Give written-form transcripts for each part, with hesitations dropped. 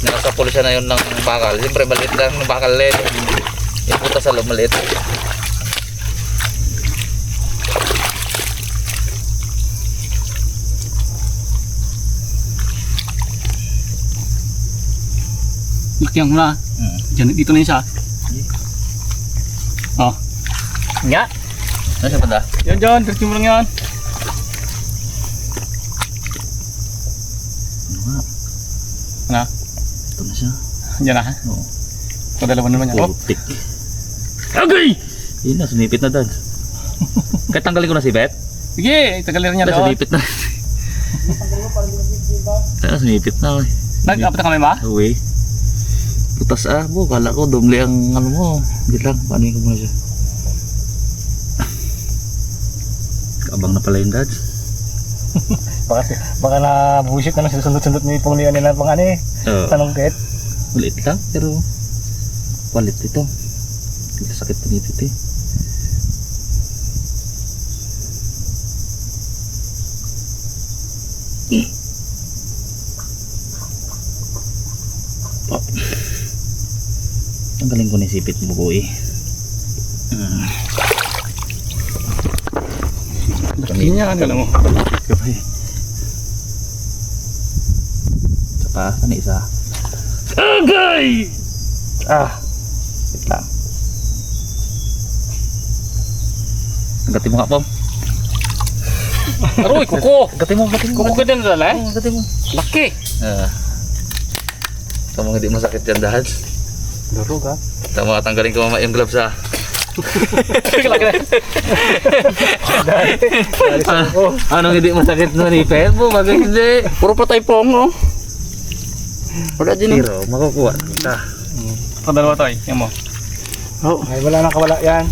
Nasa pulisya na yun ng bakal. Siyempre maliit lang ng bakal din. Yung puta sa loob maliit. Lakihan mo na. Diyan, dito na yung isa. Oh. Nga. Ano siya panda? Yan dyan, diretso mo lang yan. Ano? Ito na siya. Yan na ha? Oo. Padalawan naman yan. Oh. Putik. Agay! Yun na, sunipit na dad. Kahit tanggalin ko na si Bet. Sige, tagalin niya doon. Sunipit na. Sunipit na. Nag-apat na kami ba? Uwi. Putas bo, kala ko doble ang ano mo. Hindi lang, paano ko muna siya. Kaabang na pala yung dad. Baka na-bullshit na lang susundot-sundot ni Punglian nila pang ano eh. Tanongket. Ulit lang, pero palit ito. Dito sakit pa dito eh. Oh. Tanggalin ko na yung sipit mo boy. Laki niya, ano mo? Kapay. Isa pa, ano isa? Agay! Wait lang. Gatin mo nga po. Aroy, kuko! Gatin mo. Kuko ka din na eh? Gatin mo. Laki! Tama hindi masakit yan dahil. Laro ka? Tama, tanggalin ko mamaya yung gloves ha. Anong hindi masakit no ni Pelbo? Bakit hindi? Puro patay pong oh. Wala din pero makukuha ka. Padalawa tayo, yan mo. Oh, ay wala nang kawala yan.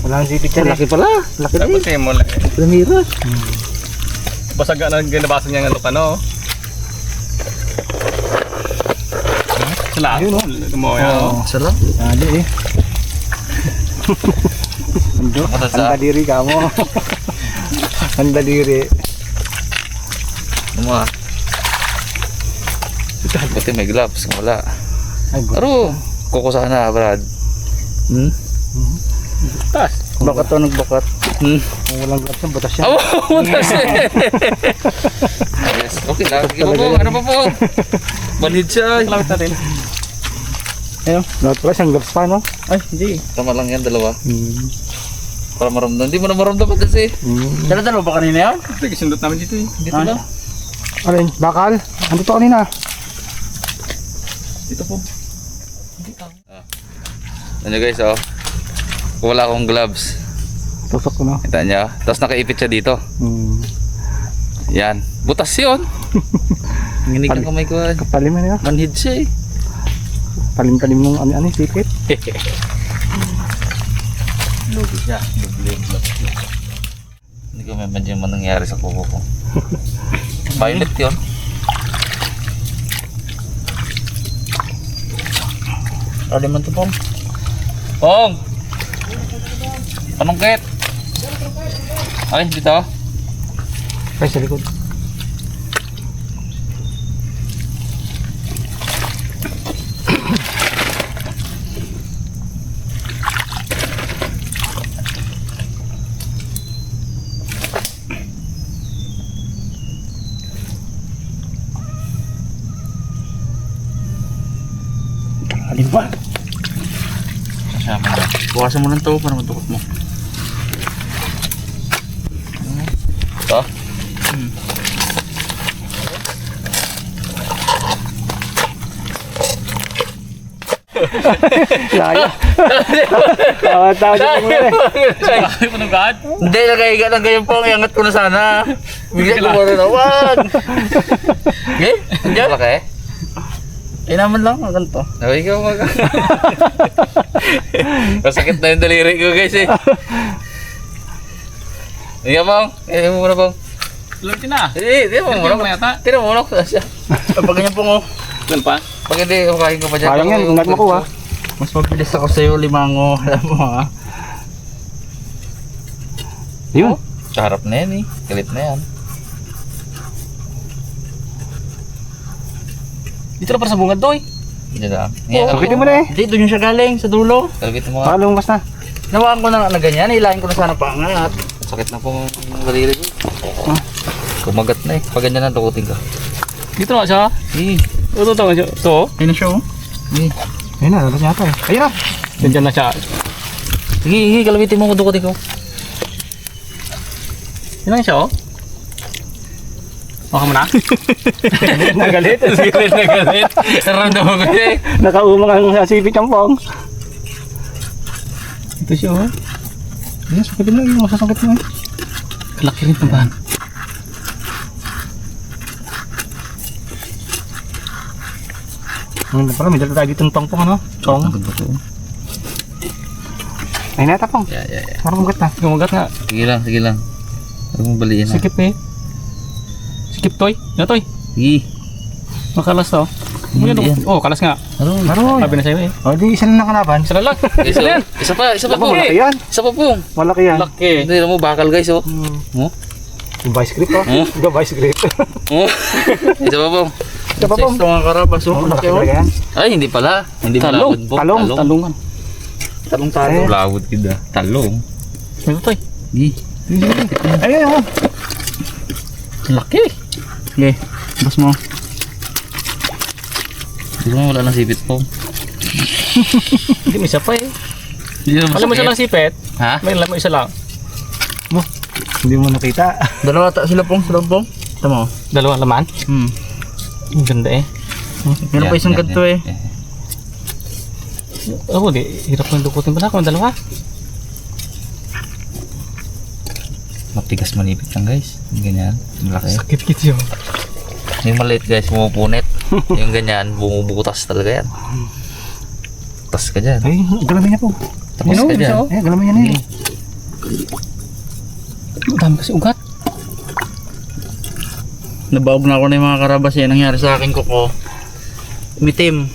Wala nang sipit yan. Laki pala. Laki din. Tapos mo lang. Lamira. Basag na ginabasan niya ng lukano. Sala. Ayun oh. Mo yan. Sarap. Dali eh. Ando, ang daliri ka mo. Ang daliri. Ano buti may gloves. Wala. Ay, Aro. Kuko sana Brad. Tas. bakat to nagbakat. Kung walang gloves ng batas yan. Butas yes. Okay lang. Sige po. Ano pa po? Manhid siya. Kalawit natin. Ayun, not price ang gloves pa no? Ay, hindi. Tama lang yan, dalawa. Para maramdaman. Hindi mo na maramdaman kasi. Dala-dala ba kanina yan? Sige, sundot namin dito eh. Dito lang. Alin, bakal? Ando to kanina. Dito po. Ano guys, oh. Wala akong gloves. Tusok ko no. Kita niya. Tapos nakaipit siya dito. Yan. Butas yun. Nginig ang kamay ko. Kapalim na niya. Manhid siya eh. Palim-palim nung ano sipit. Lugi siya. Hindi ko medyo man nangyari sa kuko ko. Violet yun. Ano man ito pong? Pong! Panungkit! Ay, dito. Ay, sa likod. Alin ba? Kasama na. Bukasan mo lang ito para matukot mo. Ito? Laya. Tawa-tawa dito mo eh. Ay, panugad? Hindi, nakahiga lang ganyan po. Iangat ko na sana. Bigla ko mo rin. Wag! Okay? Andiyan? Malaki? Eh naman lang, ganito. Okay, ikaw mag... Masakit na yung daliri ko guys eh. Iya bang? Mo muna bang? Lagi na. Hindi mo muna. Tira mo muna ko siya. Pag ganyan po mo. Doon pa? Pag hindi, kain ko pa dyan. Sayang yan, ungat mo ko ha. Mas mabilis ako sa'yo, limango. Alam mo ha. Yun. Sa harap na yan eh. Galit na yan. Dito na para sa bungad doy. Diyan lang. Sakitin mo na eh. Hindi, doon yung siya galing, sa dulo. Kalagit mo nga. Baka lumabas na. Nawaan ko na ganyan, hilahin ko na sana paangat. Sakit na pong daliri ko. Kumagat na eh. Pag ganyan na, tukutin ka. Dito na siya. Ito to siya. Ito. Ayun na siya oh. Ayun na, labas yata eh. Ayun na. Diyan na siya. Sige, kalabitin mo ko, tukutin ko. Yan lang siya oh. Baka mo na. Nagalit. Nagalit. Naramdaman ko siya eh. Nakaumang ang sipit ang pong. Ito siya oh. Ayun, sakitin mo. Yung masasakit mo eh. Kalaki rin tambahan. Ayun pala, may dala tayo dito ng tongpong ano. Tong. Ayun na tapong. Yeah. Parang kumagat na. Gumagat nga. Sige lang. Huwag mong baliin ha. Sikip eh. Sikip toy. Yan toy. Sige. Makalas to. Hindi yan. Oh, kalas nga. Maroy. Sabi na sa'yo eh. O di, isa lang nakalaban. Isa na lang. Isa yan. Isa pa po. Malaki yan. Isa pa po. Malaki yan. Laki. Hindi mo bakal guys oh. Yung vice grip oh. Yung vice grip. Isa pa po. Isa pa po. Ito nga karabas oh. Malaki talaga yan. Ay, hindi pala. Hindi Talong. malawod po. Talungan. Talong-talong. Lawod kita. Talong. Ito toy. Sige. Ayun oh. Laki. Okay. Bas mo. Hindi mo wala ng sipit po. Hindi mo isa pa eh. Hindi naman Alam mo isa lang sipet. Ha? May alam mo isa lang. Hindi mo nakita. Dalawa sila pong. Tama mo. Dalawang laman. Ang ganda eh. Meron pa isang ganito eh. Ako di. Hirap mo dukutin pa na ako ng dalawa. Matigas manipit lang guys. Ganyan. Malaki. Sakit-kit yun. Yung maliit guys, pumupunit. Yung ganyan, bumubutas talaga yan. Tas ka dyan. Ay, galamin niya po. Tapos ka dyan. Eh, galamin niya na eh. Dami kasi ugat. Nabaog na ako na yung mga karabas yan. Nangyari sa akin kuko. Mitim.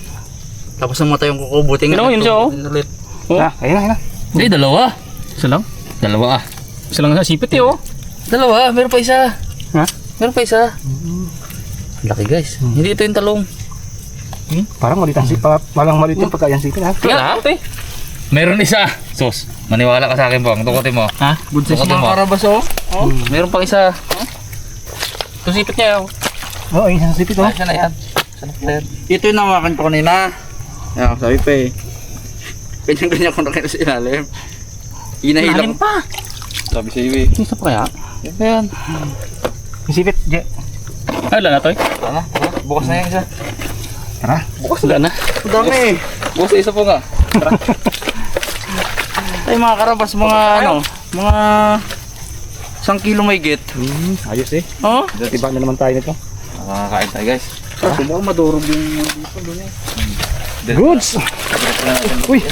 Tapos namatay yung kuko. Buti nga. Ano, yun siya, oh. Ulit. Ah, ayun na. Eh, dalawa. Isa lang. Dalawa ah. Isa lang sa sipit eh oh. Dalawa, meron pa isa. Ha? Meron pa isa. Laki guys. Hindi ito yung talong. Parang maliit ang sipit. Parang maliit yung pagka yan sipit ha. Wala. Ate. Meron isa. Sos, maniwala ka sa akin po. Tukutin mo. Ha? Good size mga karabas oh. Meron pang isa. Ito sipit niya oh. Oo, yung isang sipit oh. Siya na yan. Ito yung nawakan ko kanina. Ayan, sabi pa eh. Ganyan-ganyan ko na kayo sa ilalim. Inahilang. pa. Sabi sa iyo eh. Isa pa kaya? Yan. Yung sipit, Je. Ay, wala na toy. Tara, bukas na yan isa. Tara. Bukas wala na. Ang dami eh. Bukas na isa po nga. Tara. Ay mga karabas, mga ano, mga 1 kilo may git. Ayos eh. Oh? Tiba na naman tayo nito. Makakain tayo guys. Subukan madurog yung dito doon eh. Goods! Uy!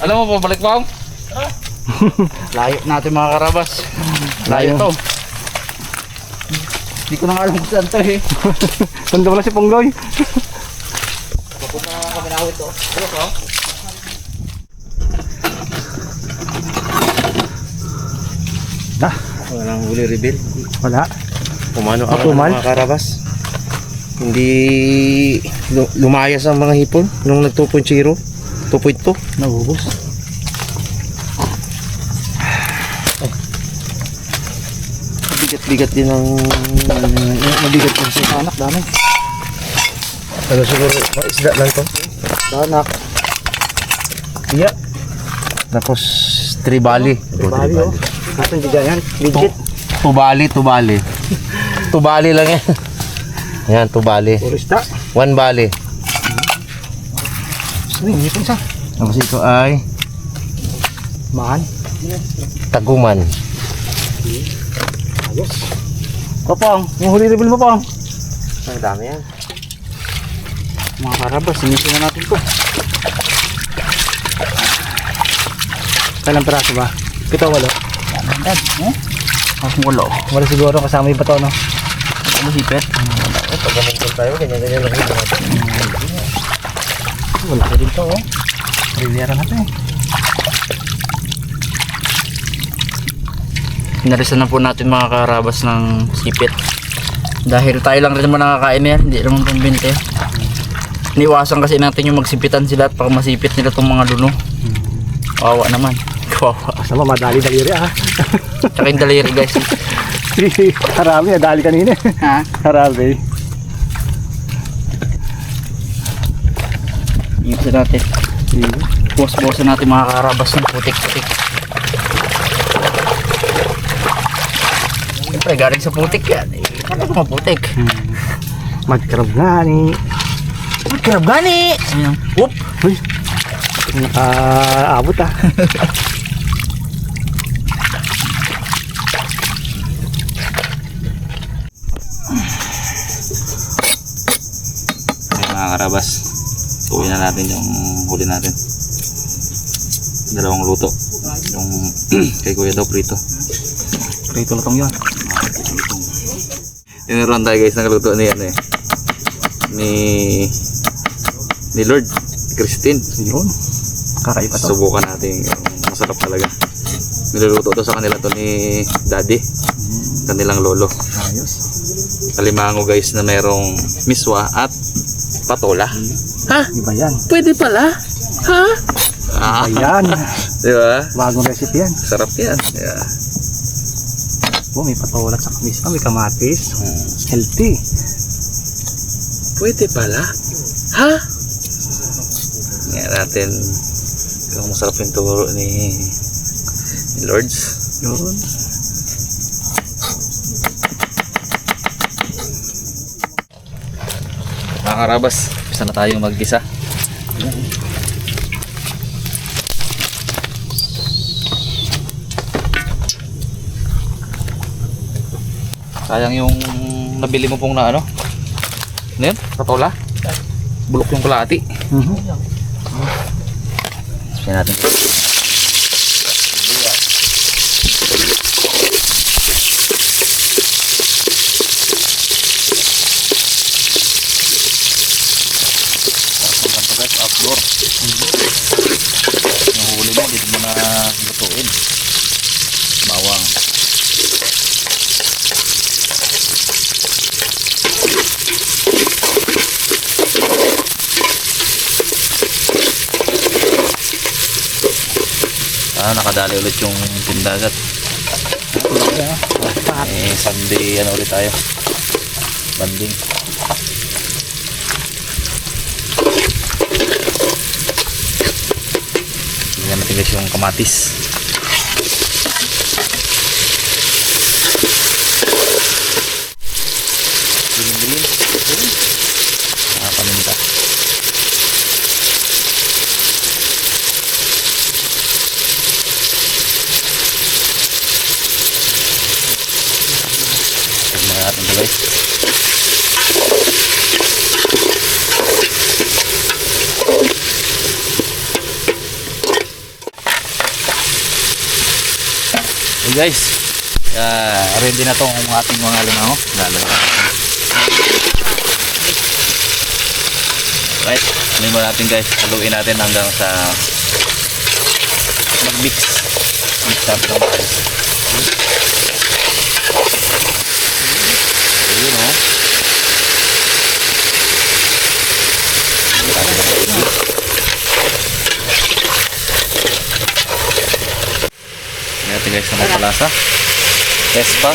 Alam mo po, balik pa ako? Layo natin mga karabas. Layo to. Hindi ko na alam kung saan to eh. Tanda mo na si Pongloy. Papunta na kami na ito. Ano to? Ah, Walang huli reveal. wala. Kumano ang Kumal? mga karabas. Hindi lumayas ang mga hipon nung nag 2.0. 2.2. Naubos. Bigat-bigat din ang mabigat din sa anak dami. Ano siguro isda lang to? Anak. Iya. Tapos tribali. Bali oh. Asan di yan? Legit. Tubali. Tubali lang yan. Yan, tubali. Turista. 1 bali. Sino yun? Ito isa. Tapos ito ay Mahal. taguman. Ayos. Papang, yung huli reveal mo pang. Ang dami yan. Mga karabas, sinisin na natin to. Kailang peraso ba? 7 o 8? Dad, eh? Akong wala. Wala siguro kasama yung bato no? Ano sipet? Pag ganun tayo, ganyan-ganyan lang ito. Wala ka din to oh. Riviera na to eh. Inarisan na po natin mga karabas ng sipit. Dahil tayo lang rin naman nakakain yan, hindi naman pambinte. Niwasan kasi natin yung magsipitan sila at pag masipit nila tong mga luno. Kawawa naman. Kawawa. Sama, madali-daliri ah. Tsaka yung daliri guys. Harami, nadali kanina. Ha? Harami. Iusin natin. Buwas-buwasan natin mga karabas ng putik-putik. Siyempre galing sa putik yan. Ano ko maputik? Magkarab nga ni. Magkarab gani! Whoop! Uy. Abot ah. Okay mga karabas, tuloy na natin yung huli natin. Dalawang luto. Yung kay Kuya daw prito. Prito na tong yan. Tinuruan tayo guys ng luto ni ano eh. Ni Lord Christine. Yun. Kakaiba to. Subukan natin yung masarap talaga. Niluluto to sa kanila to ni Daddy. Kanilang lolo. Ayos. Kalimango guys na merong miswa at patola. Ha? Iba yan. Pwede pala? Ha? Ah, Ayan. diba? Bagong recipe yan. Sarap yan. Yeah. Oh, may patola sa kamis. May kamatis. Healthy. Pwede pala? Ha? Ngayon natin kung masarap yung turo ni Lords. Yun. Mga karabas, isa na tayong mag-gisa. Sayang yung nabili mo pong na ano? Ano yun? Patola? Bulok yung kalahati. Sabihin natin. Outdoor. Yung huli mo, dito mo na lutuin. Bawang. Nakadali ulit yung tindagat. Sunday ano ulit tayo. Banding. Tingnan natin guys yung kamatis. Bilin-bilin. Paminta. Tingnan natin ito guys. Hey guys, ready na tong ating mga limango. Right, haluin natin guys, haluin natin hanggang sa mag-mix. Mix natin ang guys. Ayun o. Natin guys na mapalasa. Pespa.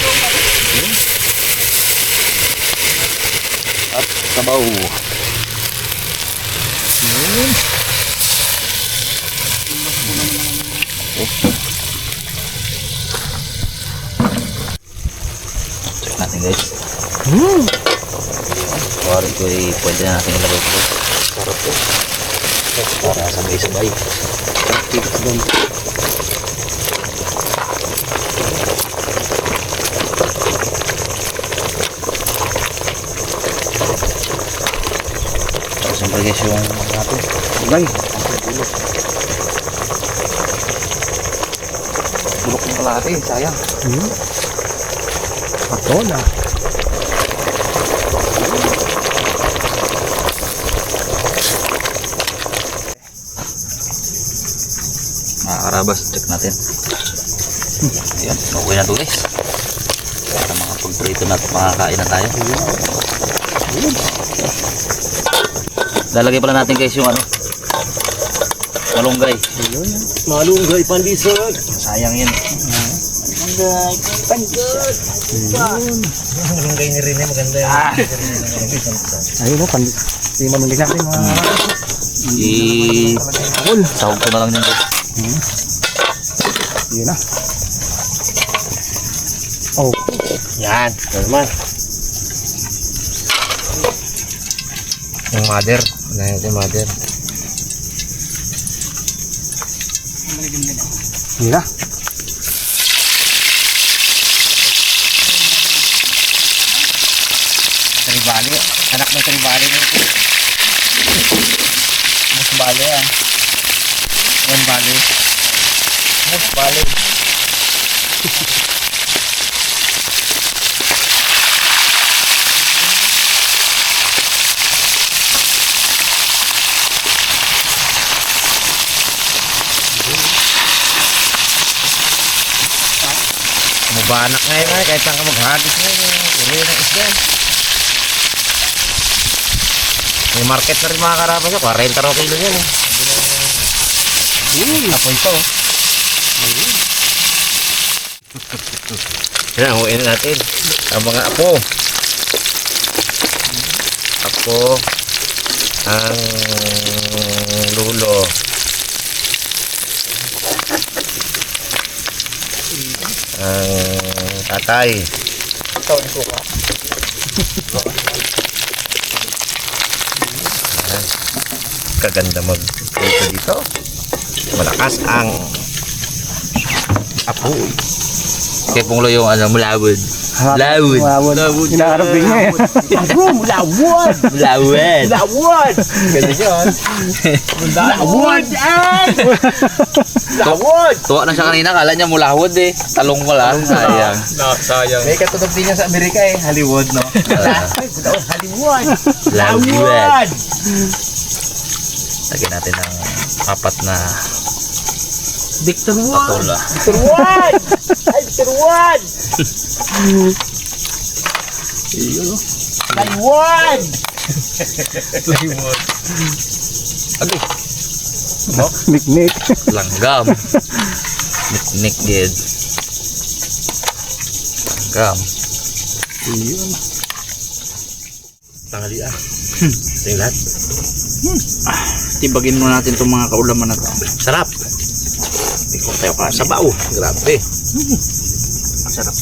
At sabaw. Check natin guys. Kuwari ko pwede na natin ilagay ko. Sarap po. Para sabay-sabay. Siyempre guys yung natin. Ulay. Bulok yung kalahati. Sayang. Patola. Mga karabas, check natin. Ayan, okay na ito guys. Para makapag-prito na ito, makakain na tayo. Lalagay pala natin guys yung ano. Malunggay. Malunggay pandesal. Sayang yan. Malunggay ni Rene maganda yan. Ayun no, hindi manunggay natin mga Sahog ko na lang yan guys. yun na. Oh, Yan. Ito naman. Yung mother. Unahin natin yung mother. yun na. Tribali. Anak ng tribali na ito. Mas bali ah. Yan bali. Mas bali. Mubanak ngayon ay kahit saan ka maghagis ngayon. Uli ng isda. May market na rin mga karapan nyo. 40 raw kilo yan eh. Apoy pa oh. Yan, huwiin natin ang mga apo. Apo ang lulo. Ang tatay. Ayan. Kaganda mag-ito dito. Malakas ang apoy. Kaya pong lo yung ano, mulawid. Lawid. Lawid. Hinaharap din niya eh. Mulawid. Lawad! Ganda yun. Lawad! Lawad! Tuwa na siya kanina, kala niya mulawid eh. Talong wala. Sayang. Sayang. May katunog din niya sa Amerika eh. Hollywood no. Hollywood! Lawid. Lagyan natin ng apat na Victor patola. Victor One! Lawad! Agay. Nick. Langgam. Niknik gid. Langgam. Tanghali ah. Ito yung lahat. Tibagin mo natin itong mga kaulaman na to. Sarap. Ikot tayo ka. Sabaw. Grabe. Masarap.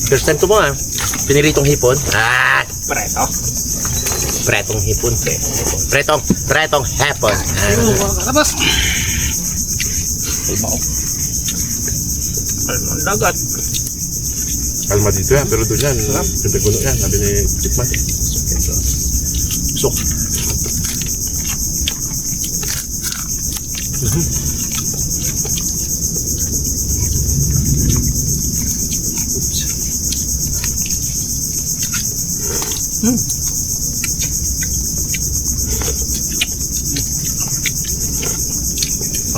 First time ko mo ah. Piniritong hipon. Preto. Pretong hipon. Pretong hipon. Labas. Almang dagat. Kalma dito yan, pero doon yan, pinagulong yan, sabi ni Tikman. Sok.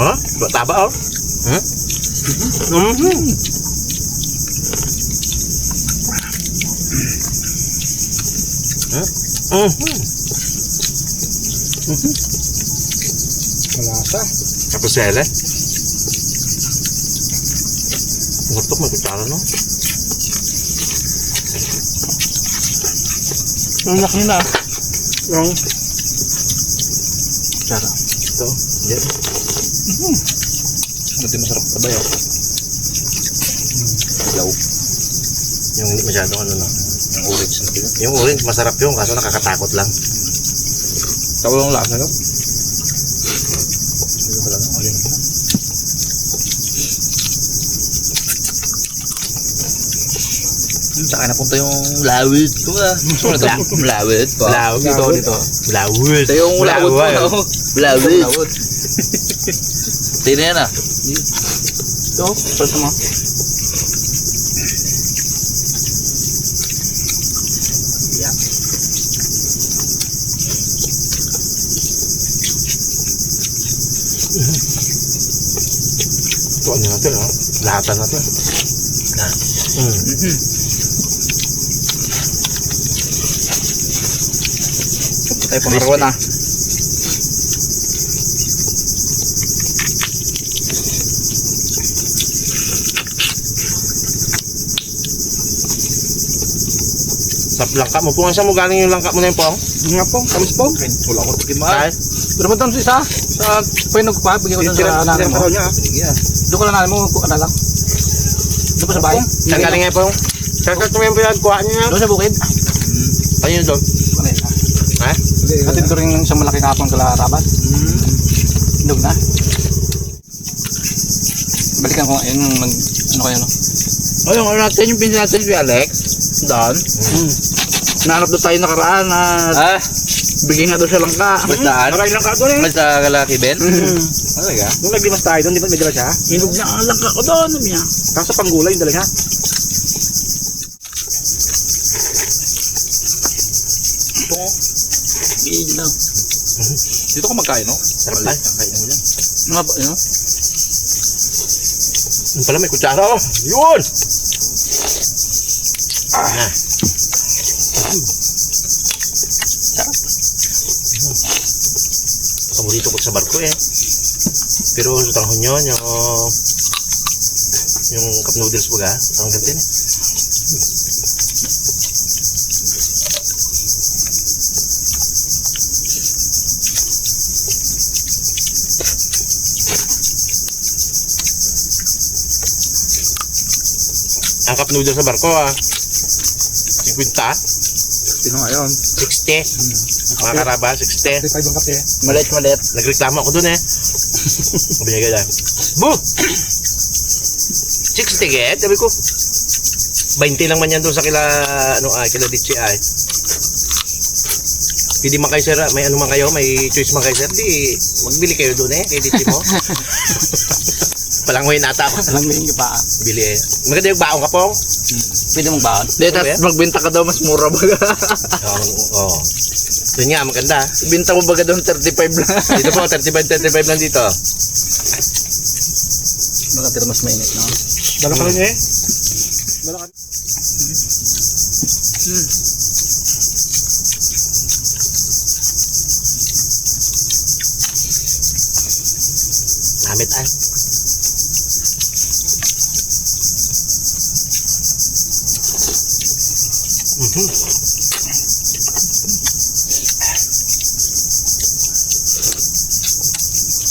Oh, taba oh. Malasa. Tapos sele. Masarap may kutsara, no? Ang laki na. Yung Kutsara. Ito. Yan. buti masarap ka ba yun? Law. Yung hindi masyado ano na. Yung orange na pila. Yung orange masarap yung kaso nakakatakot lang. Tawalong lasa no? Saan napunta yung lawid ko ah. Ano ito? Lawid ko. Lawag dito. Lawag. Ito yung lawid ko. Lawid. Tingnan yan ah. Ito, pwede mo. Ito, ano natin, ha? Lahatan natin. Tayo pangarawa na. Sa langka mo. Pungan sa mo galing yung langka mo na yung pong. Nga po, kamis po. Wala ko tikim Dahil. Pero mo doon sa pinog pa, bigyan ko doon sa nanay mo. niya. Doon ko lang nanay mo, kuha na lang. Doon pa sa bahay. Saan galing nga yung pong? Saan ka tumiyang pinagkuha niya? Doon sa bukid. Ayun doon. Ha? Hatid ko rin sa malaking hapon kalaraban. Doon na. Balikan ko ngayon, ano kayo no? O yung ano natin, yung pinsan natin si Alex. Doon. Nahanap doon tayo nakaraan na bigyan nga doon siya langka. Bastaan? Nakain lang ka doon eh. Basta kalaki, Ben? Talaga? Nung naglimas tayo doon, di ba may dala siya? Hinog niya ang langka ko doon. Ano niya? Kaso panggulay yung dala niya. Gigil lang. Dito ka magkain, no? Sarap lang. Kain mo yan. Ano ba, ano? Yung pala may kutsara oh. Yun! Ah. Sarap. Paborito ko sa barko eh. Pero sa tanghon yun, yung cup noodles baga, ang gantin eh. Ang cup noodles sa barko 50, Sino nga yun? 60. Mga karaba, 60. 35 ang kape. Malit. Nagreklamo ako dun eh. Sabi niya gano'n. Bu! 60 get? Sabi ko, 20 lang man yan doon sa kila Ditchi ay. Pwede man kayo sir, may ano man kayo, may choice man kayo sir, di magbili kayo doon eh, kay Ditchi mo. Palangoy nata ako. Alam mo yung pa. Bili eh. Maganda yung baong ka pong. Pwede mong baon. Hindi, tapos magbenta ka daw mas mura baga. Oo. Yun nga, maganda. Binta mo baga doon 35 lang. Dito po, 35 lang dito. Baka pero mas mainit, no? Dala ka rin eh. Dala ka. Namit ay.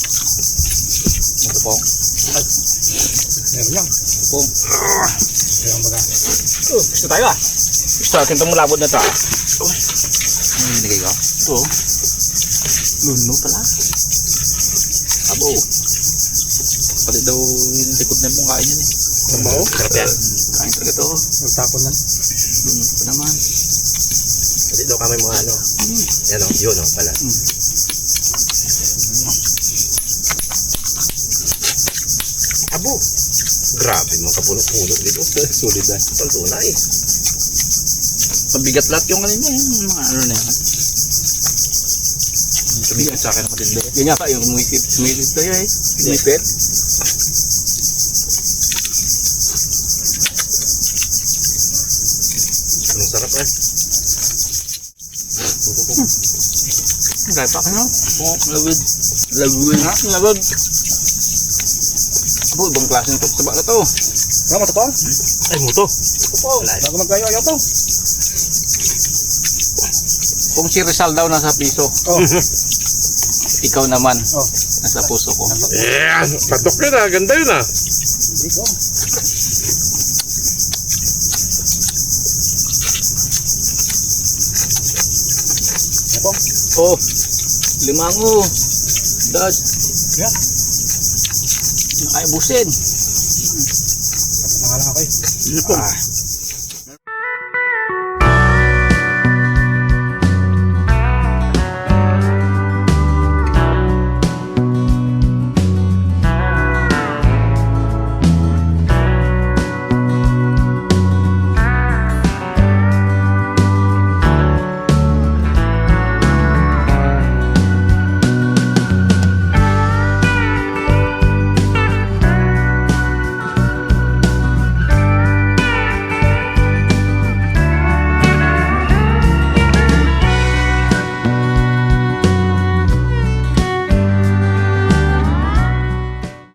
Ito po. Meron yan. Pong. Meron baga. Gusto tayo ah. Gusto natin itong malabot na ito. Ano yung binigay ko? Ito. Luno pala. Abo. Pati daw yung likod na mong kain yan eh. Tambaho. Sarap yan. Kain talaga ito. Nagtapon na. Luno pa naman. Pati daw kami mga ano. Yan o, yun o pala. Abo. Grabe mga kapuno-puno dito. Sulit na. Palto na eh. Mabigat lahat yung kanina yung mga ano na yan. Sabihin sa akin ang matindi. Yan nga pa yung sumisit kayo eh. Sumisit. Anong sarap eh. Kaya pa kayo. Lagod. Lagod. Ha? Lagod. Abo, ibang klase nito. Taba na to. Ano mo to? Ay, muto. Bago magkayo ayaw to. Kung si Rizal daw nasa piso, Oh. ikaw naman Oh. nasa puso ko. Yeah, patok yun ah. Ganda yun ah. Hindi ko. Ito. Oh, limango. Dad. Yeah. Nakaibusin. Nangalang ako eh. Ano po?